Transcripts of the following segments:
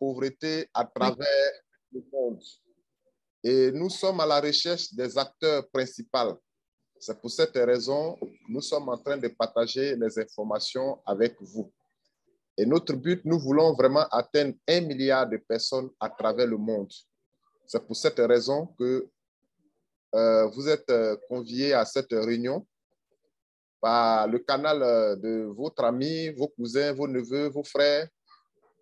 pauvreté à Oui. travers le monde. Et nous sommes à la recherche des acteurs principaux. C'est pour cette raison que nous sommes en train de partager les informations avec vous. Et notre but, nous voulons vraiment atteindre 1 milliard de personnes à travers le monde. C'est pour cette raison que vous êtes conviés à cette réunion par le canal de votre ami, vos cousins, vos neveux, vos frères.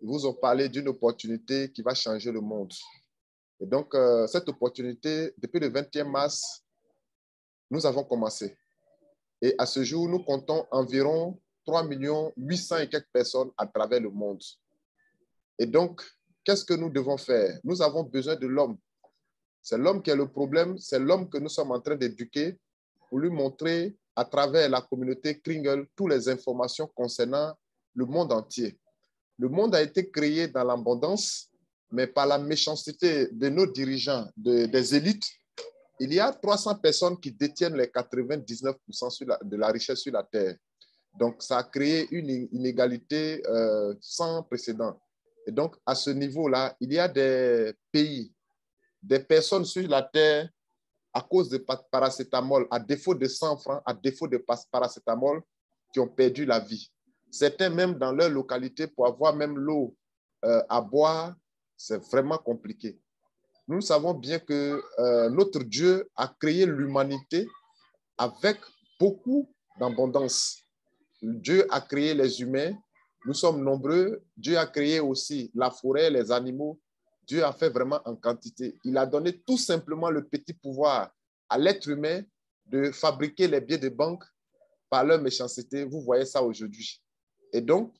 Ils vous ont parlé d'une opportunité qui va changer le monde. Et donc, cette opportunité, depuis le 21 mars, nous avons commencé. Et à ce jour, nous comptons environ 3 800 000 et quelques personnes à travers le monde. Et donc, qu'est-ce que nous devons faire? Nous avons besoin de l'homme. C'est l'homme qui est le problème, c'est l'homme que nous sommes en train d'éduquer pour lui montrer à travers la communauté Kringle toutes les informations concernant le monde entier. Le monde a été créé dans l'abondance, mais par la méchanceté de nos dirigeants, des élites. Il y a 300 personnes qui détiennent les 99% de la richesse sur la terre. Donc, ça a créé une inégalité sans précédent. Et donc, à ce niveau-là, il y a des pays, des personnes sur la terre, à cause de paracétamol, à défaut de 100 francs, à défaut de paracétamol, qui ont perdu la vie. Certains, même dans leur localité, pour avoir même l'eau à boire, c'est vraiment compliqué. Nous savons bien que notre Dieu a créé l'humanité avec beaucoup d'abondance. Dieu a créé les humains, nous sommes nombreux. Dieu a créé aussi la forêt, les animaux. Dieu a fait vraiment en quantité. Il a donné tout simplement le petit pouvoir à l'être humain de fabriquer les billets de banque par leur méchanceté. Vous voyez ça aujourd'hui. Et donc,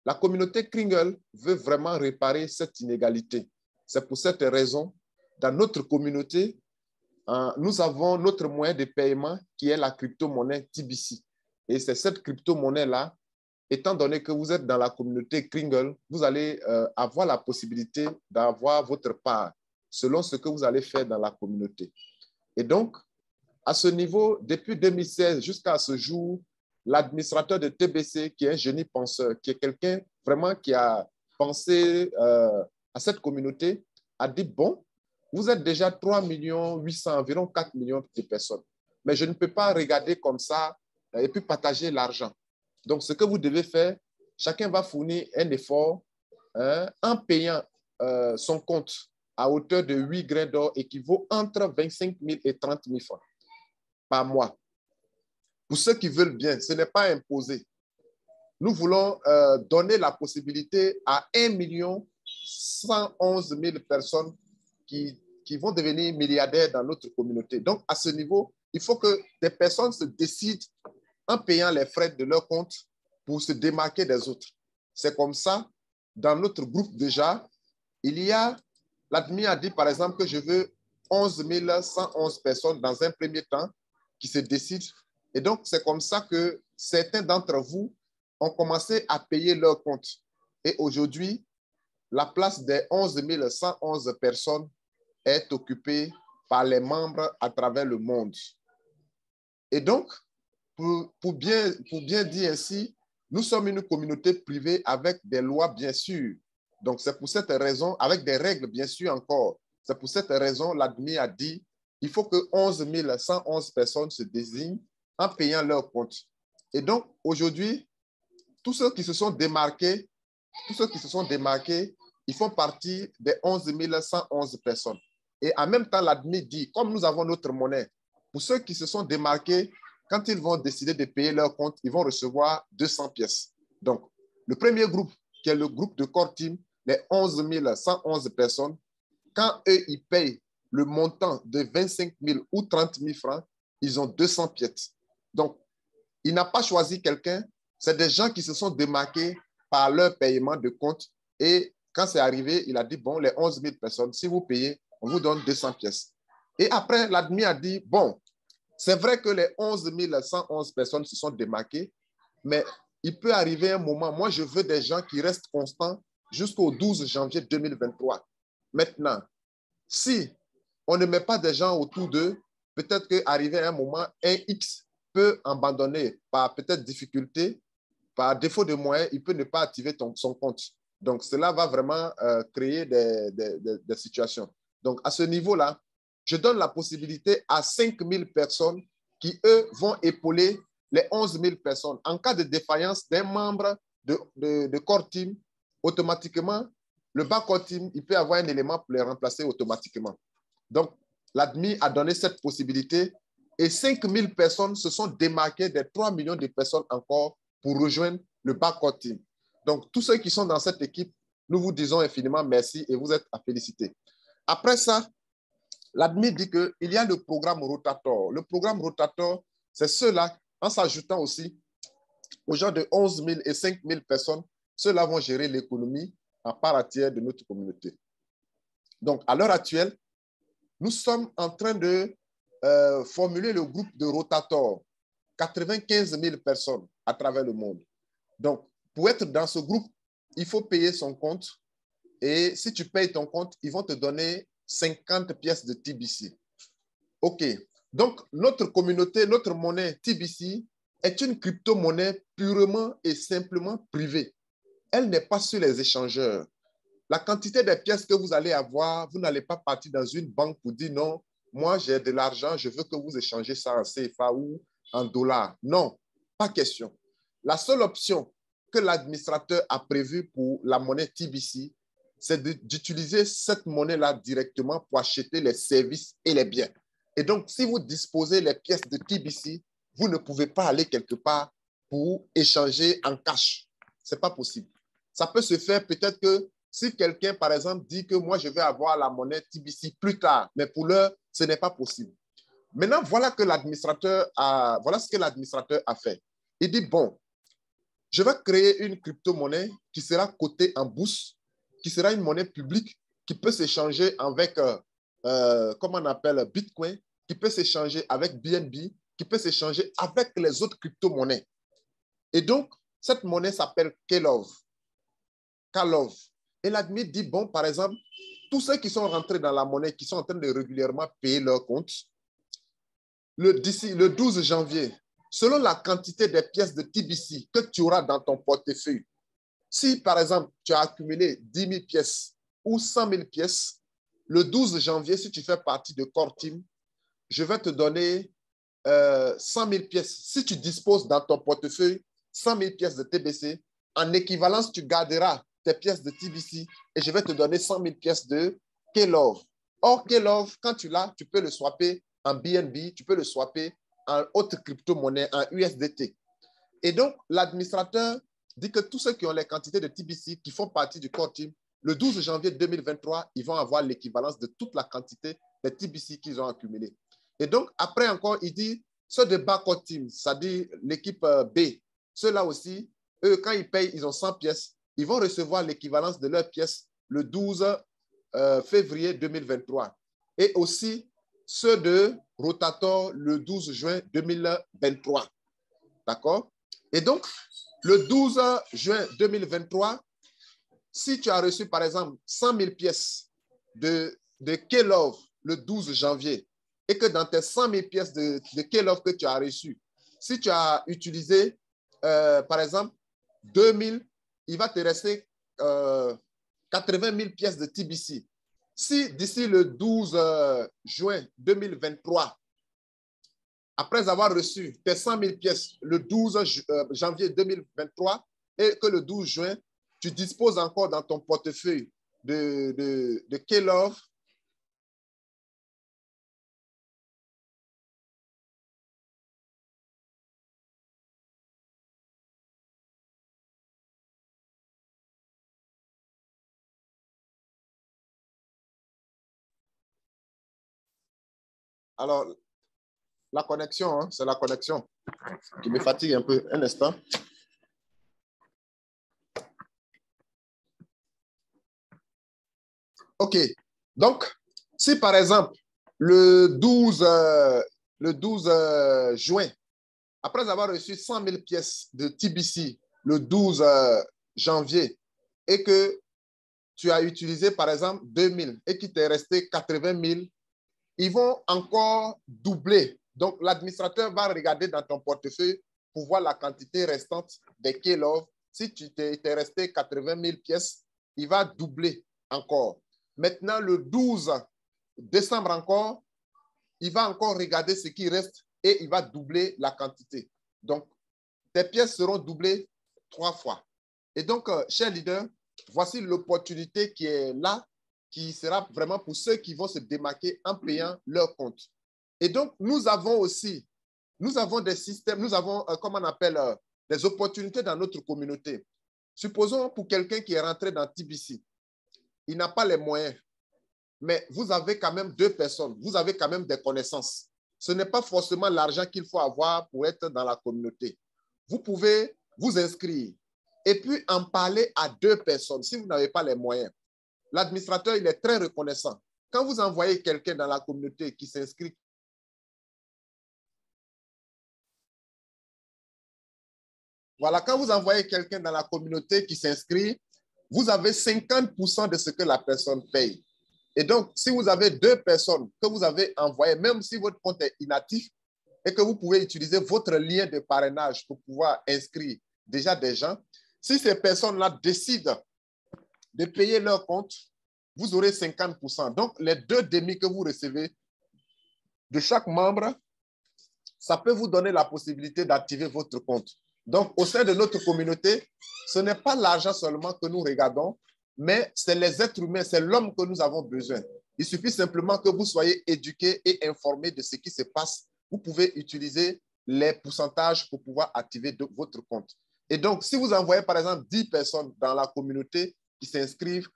la communauté Kringle veut vraiment réparer cette inégalité. C'est pour cette raison, dans notre communauté, nous avons notre moyen de paiement qui est la crypto-monnaie TBC. Et c'est cette crypto-monnaie-là, étant donné que vous êtes dans la communauté Kringle, vous allez avoir la possibilité d'avoir votre part selon ce que vous allez faire dans la communauté. Et donc, à ce niveau, depuis 2016 jusqu'à ce jour, l'administrateur de TBC, qui est un génie penseur, qui est quelqu'un vraiment qui a pensé à cette communauté, a dit, bon, vous êtes déjà 3 800 000, environ 4 millions de personnes. Mais je ne peux pas regarder comme ça et puis partager l'argent. Donc, ce que vous devez faire, chacun va fournir un effort en payant son compte à hauteur de 8 grains d'or équivaut entre 25 000 et 30 000 francs par mois. Pour ceux qui veulent bien, ce n'est pas imposé. Nous voulons donner la possibilité à 1 111 000 personnes qui vont devenir milliardaires dans notre communauté. Donc, à ce niveau, il faut que des personnes se décident en payant les frais de leur compte pour se démarquer des autres. C'est comme ça, dans notre groupe déjà, il y a, l'admin a dit par exemple que je veux 11 111 personnes dans un premier temps qui se décident. Et donc, c'est comme ça que certains d'entre vous ont commencé à payer leur compte. Et aujourd'hui, la place des 11 111 personnes est occupée par les membres à travers le monde. Et donc, pour bien dire ainsi, nous sommes une communauté privée avec des lois, bien sûr. Donc, c'est pour cette raison, avec des règles, bien sûr, encore. C'est pour cette raison, l'admin a dit, il faut que 11 111 personnes se désignent en payant leur compte. Et donc, aujourd'hui, tous ceux qui se sont démarqués, ils font partie des 11 111 personnes. Et en même temps, l'admin dit, comme nous avons notre monnaie, pour ceux qui se sont démarqués, quand ils vont décider de payer leur compte, ils vont recevoir 200 pièces. Donc, le premier groupe, qui est le groupe de Core Team, les 11 111 personnes, quand eux, ils payent le montant de 25 000 ou 30 000 francs, ils ont 200 pièces. Donc, il n'a pas choisi quelqu'un, c'est des gens qui se sont démarqués par leur paiement de compte. Et quand c'est arrivé, il a dit, bon, les 11 000 personnes, si vous payez, on vous donne 200 pièces. Et après, l'admin a dit, bon, c'est vrai que les 11 111 personnes se sont démarquées, mais il peut arriver un moment, moi je veux des gens qui restent constants jusqu'au 12 janvier 2023. Maintenant, si on ne met pas des gens autour d'eux, peut-être qu'arrivé à un moment, un X peut abandonner par peut-être difficulté, par défaut de moyens, il peut ne pas activer son compte. Donc, cela va vraiment créer des situations. Donc, à ce niveau-là, je donne la possibilité à 5 000 personnes qui, eux, vont épauler les 11 000 personnes. En cas de défaillance d'un membre de core team, automatiquement, le bas core team, il peut avoir un élément pour les remplacer automatiquement. Donc, l'admin a donné cette possibilité et 5 000 personnes se sont démarquées des 3 millions de personnes encore pour rejoindre le bas core team. Donc, tous ceux qui sont dans cette équipe, nous vous disons infiniment merci et vous êtes à féliciter. Après ça, l'admin dit qu'il y a le programme Rotator. Le programme Rotator, c'est ceux-là, en s'ajoutant aussi aux gens de 11 000 et 5 000 personnes, ceux-là vont gérer l'économie à part entière de notre communauté. Donc, à l'heure actuelle, nous sommes en train de formuler le groupe de Rotator, 95 000 personnes à travers le monde. Donc, pour être dans ce groupe, il faut payer son compte. Et si tu payes ton compte, ils vont te donner 50 pièces de TBC. OK. Donc, notre communauté, notre monnaie TBC est une crypto-monnaie purement et simplement privée. Elle n'est pas sur les échangeurs. La quantité de pièces que vous allez avoir, vous n'allez pas partir dans une banque pour dire non, moi j'ai de l'argent, je veux que vous échangez ça en CFA ou en dollars. Non, pas question. La seule option que l'administrateur a prévue pour la monnaie TBC, c'est d'utiliser cette monnaie-là directement pour acheter les services et les biens. Et donc, si vous disposez les pièces de TBC, vous ne pouvez pas aller quelque part pour échanger en cash. Ce n'est pas possible. Ça peut se faire peut-être que si quelqu'un, par exemple, dit que moi, je vais avoir la monnaie TBC plus tard, mais pour l'heure, ce n'est pas possible. Maintenant, voilà ce que l'administrateur a fait. Il dit, bon, je vais créer une crypto-monnaie qui sera cotée en bourse, qui sera une monnaie publique, qui peut s'échanger avec, comment on appelle, Bitcoin, qui peut s'échanger avec BNB, qui peut s'échanger avec les autres crypto-monnaies. Et donc, cette monnaie s'appelle Kalov. Et l'admin dit, bon, par exemple, tous ceux qui sont rentrés dans la monnaie, qui sont en train de régulièrement payer leur compte, d'ici le 12 janvier, selon la quantité des pièces de TBC que tu auras dans ton portefeuille, si par exemple tu as accumulé 10 000 pièces ou 100 000 pièces, le 12 janvier, si tu fais partie de Core Team, je vais te donner 100 000 pièces. Si tu disposes dans ton portefeuille 100 000 pièces de TBC, en équivalence, tu garderas tes pièces de TBC et je vais te donner 100 000 pièces de Kalov. Or, Kalov, quand tu l'as, tu peux le swapper en BNB, tu peux le swapper en autre crypto-monnaie, en USDT. Et donc, l'administrateur dit que tous ceux qui ont les quantités de TBC qui font partie du Core Team, le 12 janvier 2023, ils vont avoir l'équivalence de toute la quantité de TBC qu'ils ont accumulé. Et donc, après encore, il dit, ceux de bas Core Team, c'est-à-dire l'équipe B, ceux-là aussi, eux, quand ils payent, ils ont 100 pièces, ils vont recevoir l'équivalence de leurs pièces le 12 février 2023. Et aussi, ceux de Rotator le 12 juin 2023. D'accord? Et donc, le 12 juin 2023, si tu as reçu, par exemple, 100 000 pièces de Kalov le 12 janvier et que dans tes 100 000 pièces de Kalov que tu as reçues, si tu as utilisé, par exemple, 2000, il va te rester 80 000 pièces de TBC. Si d'ici le 12 juin 2023, après avoir reçu tes 100 000 pièces le 12 janvier 2023 et que le 12 juin, tu disposes encore dans ton portefeuille de Kalov, alors la connexion, hein, c'est la connexion qui me fatigue un peu. Un instant. OK. Donc, si par exemple, le 12 juin, après avoir reçu 100 000 pièces de TBC le 12 janvier et que tu as utilisé par exemple 2000 et qu'il t'est resté 80 000, ils vont encore doubler. Donc, l'administrateur va regarder dans ton portefeuille pour voir la quantité restante des Kalov. Si tu t'es resté 80 000 pièces, il va doubler encore. Maintenant, le 12 décembre encore, il va encore regarder ce qui reste et il va doubler la quantité. Donc, tes pièces seront doublées 3 fois. Et donc, chers leaders, voici l'opportunité qui est là, qui sera vraiment pour ceux qui vont se démarquer en payant leur compte. Et donc, nous avons des systèmes, nous avons, comment on appelle, des opportunités dans notre communauté. Supposons pour quelqu'un qui est rentré dans TBC, il n'a pas les moyens, mais vous avez quand même 2 personnes, vous avez quand même des connaissances. Ce n'est pas forcément l'argent qu'il faut avoir pour être dans la communauté. Vous pouvez vous inscrire et puis en parler à 2 personnes si vous n'avez pas les moyens. L'administrateur, il est très reconnaissant. Quand vous envoyez quelqu'un dans la communauté qui s'inscrit, voilà, quand vous envoyez quelqu'un dans la communauté qui s'inscrit, vous avez 50% de ce que la personne paye. Et donc, si vous avez 2 personnes que vous avez envoyées, même si votre compte est inactif, et que vous pouvez utiliser votre lien de parrainage pour pouvoir inscrire déjà des gens, si ces personnes-là décident de payer leur compte, vous aurez 50%. Donc, les 2 demi que vous recevez de chaque membre, ça peut vous donner la possibilité d'activer votre compte. Donc, au sein de notre communauté, ce n'est pas l'argent seulement que nous regardons, mais c'est les êtres humains, c'est l'homme que nous avons besoin. Il suffit simplement que vous soyez éduqués et informés de ce qui se passe. Vous pouvez utiliser les pourcentages pour pouvoir activer votre compte. Et donc, si vous envoyez par exemple 10 personnes dans la communauté qui s'inscrivent,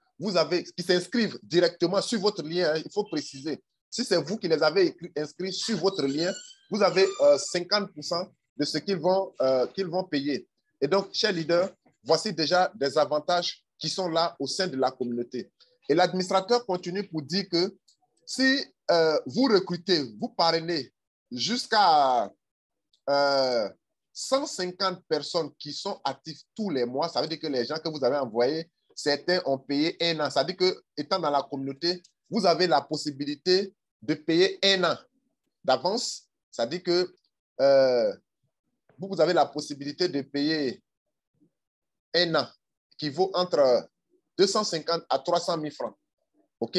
qui s'inscrivent directement sur votre lien, il faut préciser. Si c'est vous qui les avez inscrits sur votre lien, vous avez 50% de ce qu'ils vont payer. Et donc, chers leaders, voici déjà des avantages qui sont là au sein de la communauté. Et l'administrateur continue pour dire que si vous recrutez, vous parrainez jusqu'à 150 personnes qui sont actives tous les mois, ça veut dire que les gens que vous avez envoyés, certains ont payé 1 an. Ça veut dire que, étant dans la communauté, vous avez la possibilité de payer 1 an d'avance. Ça veut dire que vous avez la possibilité de payer 1 an qui vaut entre 250 à 300 000 francs. OK?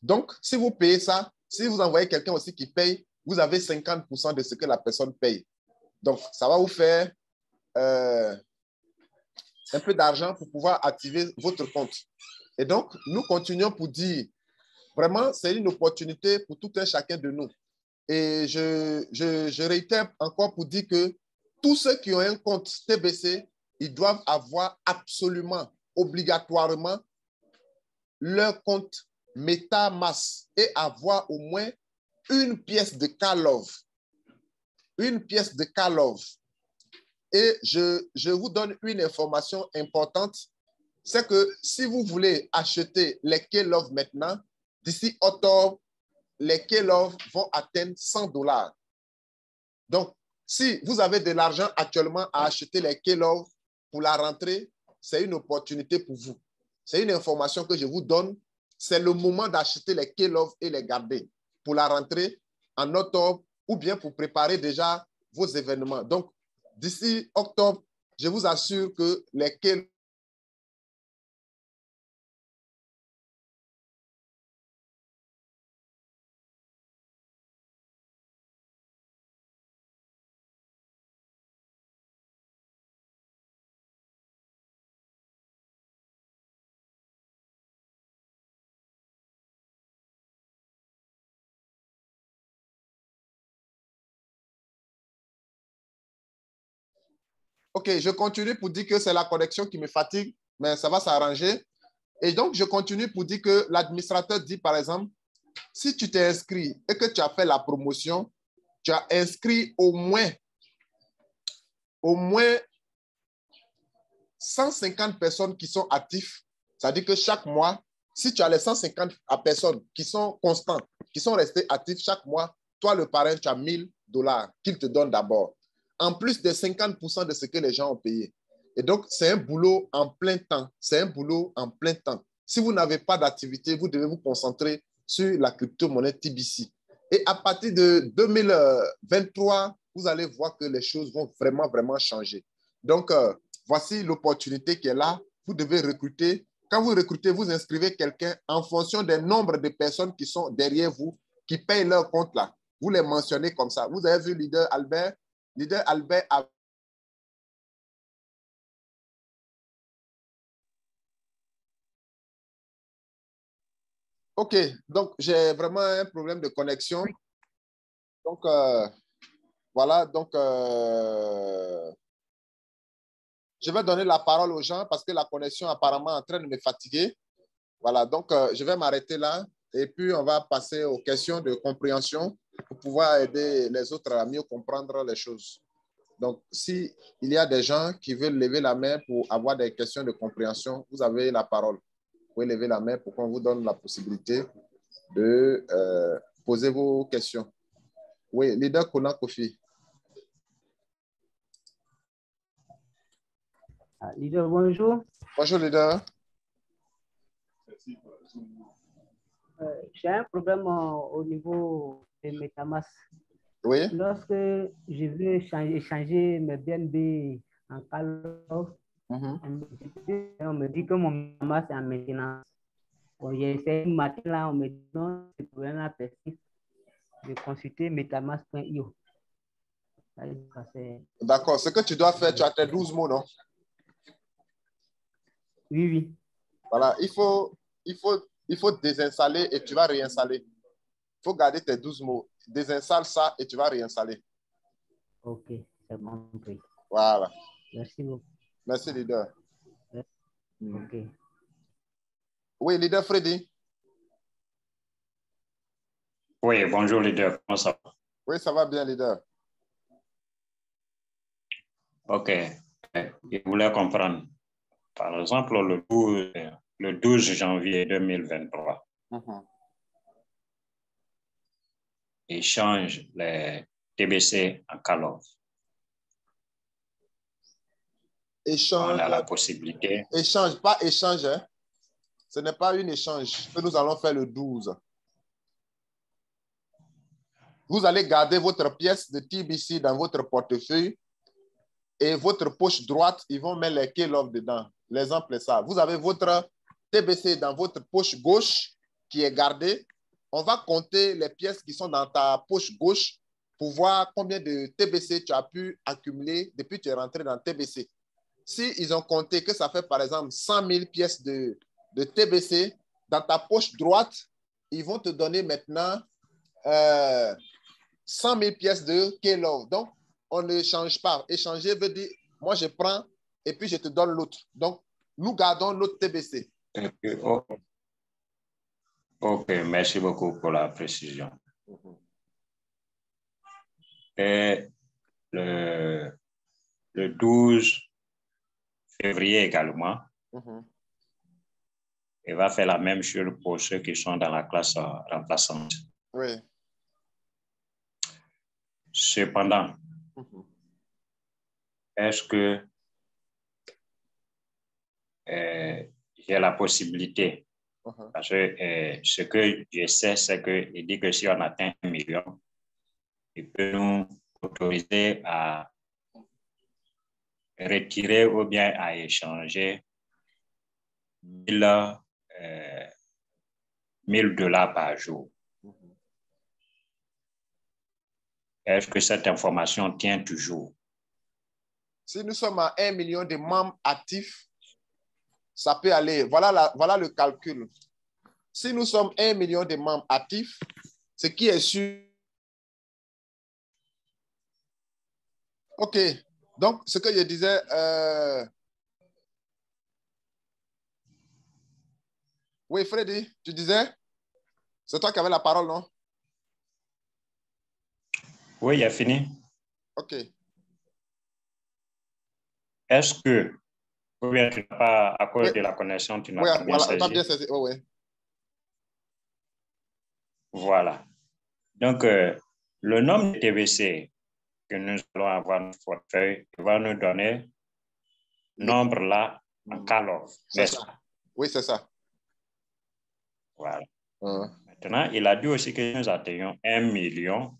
Donc, si vous payez ça, si vous envoyez quelqu'un aussi qui paye, vous avez 50% de ce que la personne paye. Donc, ça va vous faire un peu d'argent pour pouvoir activer votre compte. Et donc, nous continuons pour dire, vraiment, c'est une opportunité pour tout un chacun de nous. Et je réitère encore pour dire que tous ceux qui ont un compte TBC, ils doivent avoir absolument, obligatoirement, leur compte MetaMask et avoir au moins une pièce de Karlov. Une pièce de Karlov. Et je vous donne une information importante, c'est que si vous voulez acheter les Karlov maintenant, d'ici octobre, les Karlov vont atteindre $100. Donc, si vous avez de l'argent actuellement à acheter les Karlov pour la rentrée, c'est une opportunité pour vous. C'est une information que je vous donne. C'est le moment d'acheter les Karlov et les garder pour la rentrée en octobre ou bien pour préparer déjà vos événements. Donc, d'ici octobre, je vous assure que les Karlov OK, je continue pour dire que c'est la connexion qui me fatigue, mais ça va s'arranger. Et donc, je continue pour dire que l'administrateur dit, par exemple, si tu t'es inscrit et que tu as fait la promotion, tu as inscrit au moins 150 personnes qui sont actives. C'est-à-dire que chaque mois, si tu as les 150 personnes qui sont constantes, qui sont restées actives chaque mois, toi, le parrain, tu as $1000 qu'il te donne d'abord, en plus des 50% de ce que les gens ont payé. Et donc, c'est un boulot en plein temps. C'est un boulot en plein temps. Si vous n'avez pas d'activité, vous devez vous concentrer sur la crypto-monnaie TBC. Et à partir de 2023, vous allez voir que les choses vont vraiment, vraiment changer. Donc, voici l'opportunité qui est là. Vous devez recruter quand vous recrutez, vous inscrivez quelqu'un en fonction des nombres de personnes qui sont derrière vous, qui payent leur compte là. Vous les mentionnez comme ça. Vous avez vu Leader Albert? Leader Albert a... OK, donc j'ai vraiment un problème de connexion. Donc, voilà, donc je vais donner la parole aux gens parce que la connexion apparemment est en train de me fatiguer. Voilà, donc je vais m'arrêter là et puis on va passer aux questions de compréhension pour pouvoir aider les autres à mieux comprendre les choses. Donc, s'il y a des gens qui veulent lever la main pour avoir des questions de compréhension, vous avez la parole. Vous pouvez lever la main pour qu'on vous donne la possibilité de poser vos questions. Oui, leader Kona Kofi. Leader, bonjour. Bonjour, leader. J'ai un problème au niveau de MetaMask. Oui. Lorsque je veux changer mes BNB en Call, on me dit que mon MetaMask est en maintenance. Bon, j'ai essayé le matin, là, on me dit non, ce problème-là persiste. Je consulté metamask.io. D'accord. Ce que tu dois faire, tu as tes 12 mots, non? Oui, oui. Voilà. Il faut désinstaller et tu vas réinstaller. Il faut garder tes 12 mots. Désinstalle ça et tu vas réinstaller. OK, c'est compris. Voilà. Merci beaucoup. Merci, leader. OK. Oui, leader Freddy. Oui, bonjour, leader. Comment ça va? Oui, ça va bien, leader. OK. Je voulais comprendre. Par exemple, le 12 janvier 2023, échange les TBC en Calov. Échange. On a la possibilité. Échange, pas échange. Hein? Ce n'est pas un échange que nous allons faire le 12. Vous allez garder votre pièce de TBC dans votre portefeuille et votre poche droite, ils vont mettre les K-Love dedans. L'exemple est ça. Vous avez votre TBC dans votre poche gauche qui est gardée. On va compter les pièces qui sont dans ta poche gauche pour voir combien de TBC tu as pu accumuler depuis que tu es rentré dans TBC. Si ils ont compté que ça fait par exemple 100 000 pièces de TBC, dans ta poche droite, ils vont te donner maintenant 100 000 pièces de K-Love. Donc, on ne change pas. Échanger veut dire, moi, je prends et puis je te donne l'autre. Donc, nous gardons notre TBC. OK, merci beaucoup pour la précision. Et le 12 février également, il va faire la même chose pour ceux qui sont dans la classe remplaçante. Oui. Cependant, est-ce que j'ai la possibilité, parce que ce que je sais, c'est qu'il dit que si on atteint 1 million, il peut nous autoriser à retirer ou bien à échanger 1 000 $ par jour. Est-ce que cette information tient toujours? Si nous sommes à 1 million de membres actifs, ça peut aller. Voilà le calcul. Si nous sommes 1 million de membres actifs, ce qui est sûr. OK. Donc, ce que je disais, oui, Freddy, tu disais, c'est toi qui avais la parole, non? Oui, il a fini. OK. Est-ce que, ou bien tu n'as pas, à cause de la connexion, tu n'as pas bien saisi? Pas bien saisi. Oui. Voilà. Donc, le nombre de TBC que nous allons avoir dans notre portefeuille va nous donner nombre là en Calov. C'est ça. Oui, c'est ça. Voilà. Maintenant, il a dit aussi que nous atteignons 1 million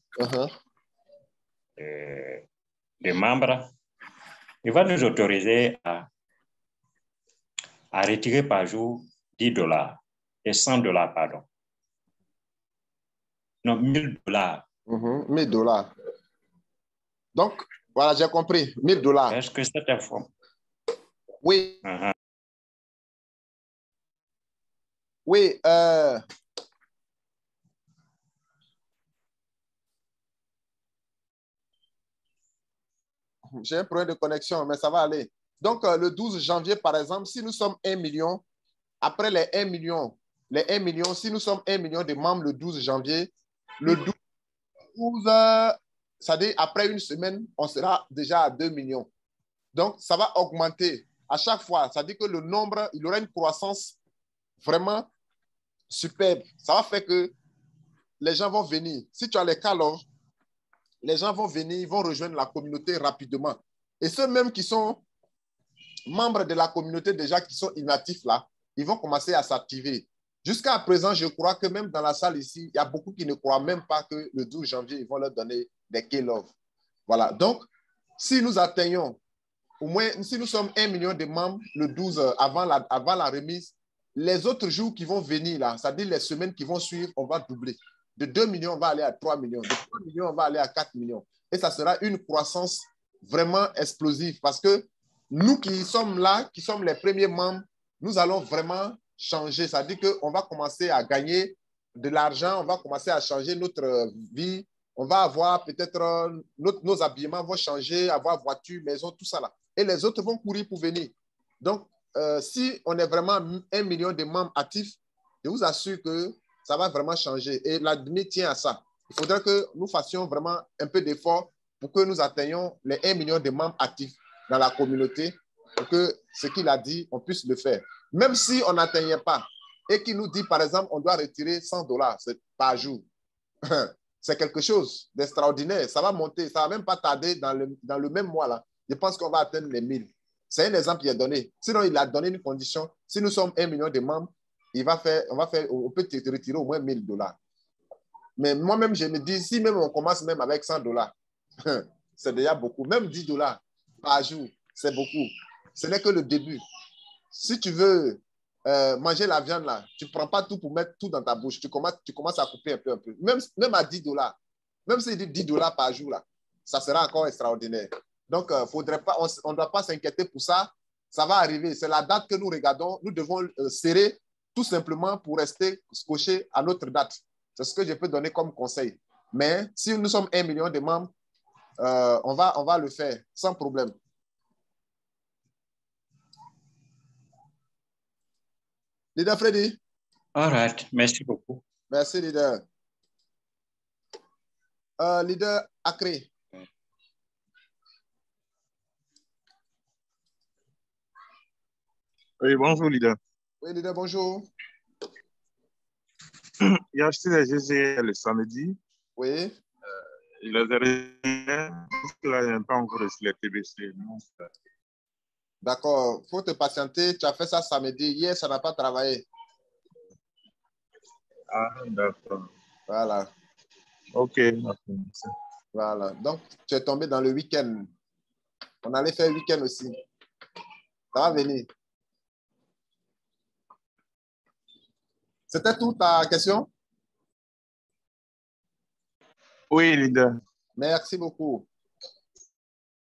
de membres. Il va nous autoriser à retirer par jour $10 et $100, pardon. Non, $1000. $1000. Donc, voilà, j'ai compris. $1000. Est-ce que c'est information? Oui. Oui. J'ai un problème de connexion, mais ça va aller. Donc, le 12 janvier, par exemple, si nous sommes 1 million, après les 1 million, si nous sommes 1 million de membres le 12 janvier, le 12, c'est-à-dire après une semaine, on sera déjà à 2 millions. Donc, ça va augmenter à chaque fois. C'est-à-dire que le nombre, il aura une croissance vraiment superbe. Ça va faire que les gens vont venir. Si tu as les call-off, les gens vont venir, ils vont rejoindre la communauté rapidement. Et ceux même qui sont membres de la communauté déjà, qui sont inactifs là, ils vont commencer à s'activer. Jusqu'à présent, je crois que même dans la salle ici, il y a beaucoup qui ne croient même pas que le 12 janvier, ils vont leur donner des call-off. Voilà. Donc, si nous atteignons, au moins, si nous sommes 1 million de membres le 12 avant la remise, les autres jours qui vont venir là, c'est-à-dire les semaines qui vont suivre, on va doubler. De 2 millions, on va aller à 3 millions. De 3 millions, on va aller à 4 millions. Et ça sera une croissance vraiment explosive parce que nous qui sommes là, qui sommes les premiers membres, nous allons vraiment changer. C'est-à-dire qu'on va commencer à gagner de l'argent, on va commencer à changer notre vie. On va avoir peut-être, nos habillements vont changer, avoir voiture, maison, tout ça là. Et les autres vont courir pour venir. Donc, si on est vraiment 1 million de membres actifs, je vous assure que ça va vraiment changer. Et l'avenir tient à ça. Il faudrait que nous fassions vraiment un peu d'effort pour que nous atteignions les 1 million de membres actifs dans la communauté, pour que ce qu'il a dit, on puisse le faire. Même si on n'atteignait pas et qu'il nous dit, par exemple, on doit retirer $100 par jour, c'est quelque chose d'extraordinaire. Ça va monter, ça ne va même pas tarder dans le même mois là. Je pense qu'on va atteindre les 1000. C'est un exemple qu'il a donné. Sinon, il a donné une condition. Si nous sommes 1 million de membres, on peut te retirer au moins $1000. Mais moi-même, je me dis, si même on commence même avec $100, c'est déjà beaucoup. Même $10 par jour, c'est beaucoup. Ce n'est que le début. Si tu veux manger la viande, là, tu ne prends pas tout pour mettre tout dans ta bouche. Tu commences à couper un peu, un peu. Même à $10, même s'il dit $10 par jour, là, ça sera encore extraordinaire. Donc, faudrait pas, on ne doit pas s'inquiéter pour ça. Ça va arriver. C'est la date que nous regardons. Nous devons serrer tout simplement pour rester scotché à notre date. C'est ce que je peux donner comme conseil. Mais si nous sommes 1 million de membres, on va le faire sans problème. Leader Freddy. All right. Merci beaucoup. Merci, leader. Leader Acré. Oui, bonjour, leader. Oui, leader, bonjour. Il a acheté les GG le samedi. Oui. Il les a rien, parce que là, il n'a pas encore reçu les TBC. D'accord. Il faut te patienter. Tu as fait ça samedi. Hier, ça n'a pas travaillé. Ah, d'accord. Voilà. OK. Voilà. Donc, tu es tombé dans le week-end. On allait faire week-end aussi. Ça va venir. C'était toute ta question? Oui, leader. Merci beaucoup.